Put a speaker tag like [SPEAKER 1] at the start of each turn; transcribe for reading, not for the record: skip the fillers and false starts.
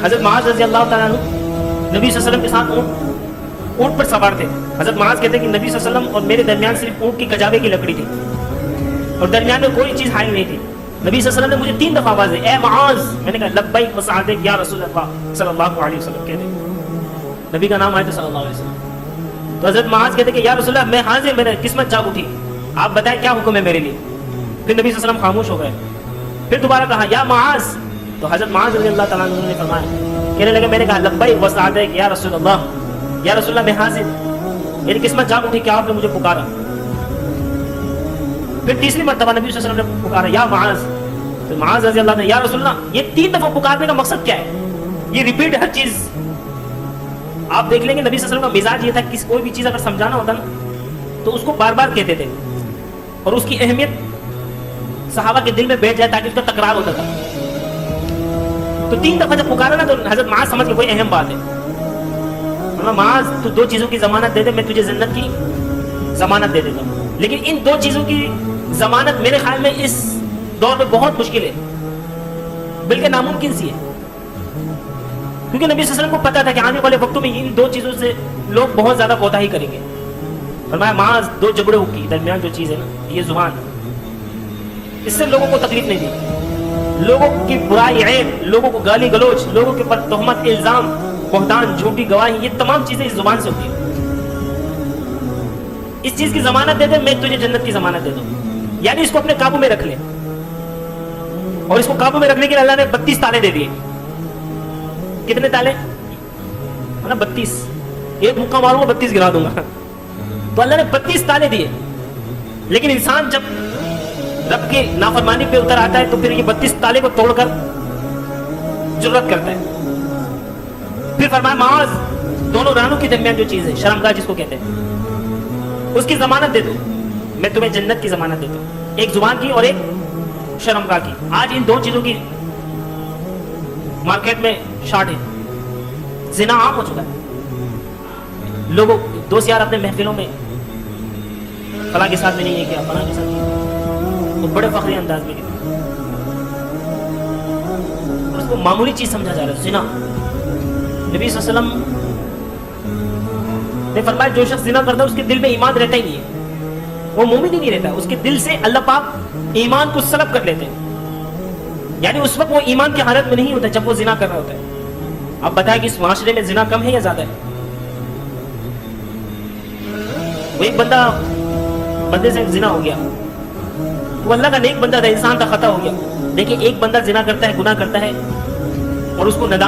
[SPEAKER 1] حضرت معاذ رضی اللہ تعالیٰ عنہ نبی صلی اللہ علیہ وسلم کے ساتھ اونٹ پر سوار تھے. حضرت معاذ کہتے ہیں کہ نبی صلی اللہ علیہ وسلم اور میرے درمیان صرف اونٹ کی کجاوے کی لکڑی تھی اور درمیان میں کوئی چیز حائل نہیں تھی. نبی صلی اللہ علیہ وسلم نے مجھے 3 دفعہ آواز دی, اے معاذ. میں نے کہا لبیک و سعدیک یا رسول اللہ صلی اللہ علیہ وسلم. کہتے نبی کا نام آیا تو صلی اللہ علیہ وسلم. تو حضرت معاذ کہتے کہ یا رسول اللہ میں حاضر, میرے قسمت جاگ اٹھی, آپ بتائیں کیا حکم ہے میرے لیے. پھر نبی صلی اللہ علیہ وسلم خاموش ہو گئے. پھر دوبارہ کہا یا معاذ. تو حضرت معاذ رضی اللہ تعالیٰ عنہ نے فرمایا, کہنے لگے, میں نے کہا لبیک و سعدیک یا رسول اللہ, یا رسول اللہ میں حاضر, میری قسمت جاگ اٹھی کہ آپ نے مجھے پکارا. پھر تیسری مرتبہ نبی صلی اللہ علیہ وسلم نے پکارا یا معاذ. تو معاذ رضی اللہ عنہ یا رسول اللہ, یہ 3 دفعہ پکارنے کا مقصد کیا ہے؟ یہ ریپیٹ ہر چیز آپ دیکھ لیں گے. نبی صلی اللہ علیہ وسلم کا مزاج یہ تھا کہ کوئی بھی چیز اگر سمجھانا ہوتا نا تو اس کو بار بار کہتے تھے اور اس کی اہمیت صحابہ کے دل میں بیٹھ جائے تاکہ اس کا تکرار ہوتا تھا. تو 3 دفعہ جب پکارا نا تو حضرت معاذ سمجھ کے کوئی اہم بات ہے. معاذ تو 2 چیزوں کی ضمانت دے دے, میں تجھے جنت کی ضمانت دے دیتا ہوں. لیکن ان 2 چیزوں کی ضمانت میرے خیال میں اس دور میں بہت مشکل ہے, بلکہ ناممکن سی ہے. کیونکہ نبی صلی اللہ علیہ وسلم کو پتا تھا کہ آنے والے وقتوں میں ان 2 چیزوں سے لوگ بہت زیادہ کوتاہی کریں گے. فرمایا معاذ 2 جبڑوں کی درمیان جو چیز ہے نا, یہ زبان, اس سے لوگوں کو تکلیف نہیں دی. لوگوں کی برائی, عیب, لوگوں کو گالی گلوچ, لوگوں کے پر تہمت, الزام, بہتان, جھوٹی گواہی, یہ تمام چیزیں اس زبان سے ہوتی ہیں. اس چیز کی ضمانت دے دے, میں تجھے جنت کی ضمانت دے دوں. یعنی اس کو اپنے قابو میں رکھ لے. اور اس کو قابو میں رکھنے کے لیے اللہ نے 32 تالے دے دیے. کتنے تالے؟ 32. ایک مکہ ماروں گا 32 گرا دوں گا. تو اللہ نے 32 تالے دیے. لیکن انسان جب رب کی نافرمانی پہ اتر آتا ہے تو پھر یہ 32 تالے کو توڑ کر جرات کرتا ہے. پھر فرمایا معاذ, دونوں رانوں کے درمیان جو چیز ہے, شرمگاہ جس کو کہتے ہیں, اس کی ضمانت دے دو, میں تمہیں جنت کی ضمانت دیتا ہوں. ایک زبان کی اور ایک شرمگاہ کی. آج ان 2 چیزوں کی مارکیٹ میں شارٹ ہے. زنا عام ہو چکا ہے. لوگوں دوست یار اپنے محفلوں میں فلاں کے ساتھ میں نہیں یہ کیا, فلاں کے ساتھ کیا, تو بڑے فخری انداز میں کیا, اور اس کو معمولی چیز سمجھا جا رہا ہے زنا. نبی صلی اللہ علیہ وسلم نے فرمایا جو شخص زنا کرتا ہے اس کے دل میں ایمان رہتا ہی نہیں ہے, وہ مومن ہی نہیں رہتا. اس کے دل سے اللہ پاک ایمان کو سلب کر لیتے ہیں. یعنی اس وقت وہ ایمان کی حالت میں نہیں ہوتا جب وہ زنا کر رہا ہوتا ہے. اب بتائیں کہ اس معاشرے میں زنا کم ہے یا زیادہ ہے؟ وہ ایک بندے سے زنا ہو گیا, وہ اللہ کا نیک بندہ تھا, انسان تھا, خطا ہو گیا. دیکھیں ایک بندہ زنا کرتا ہے, گناہ کرتا ہے, اور اس کو ندامت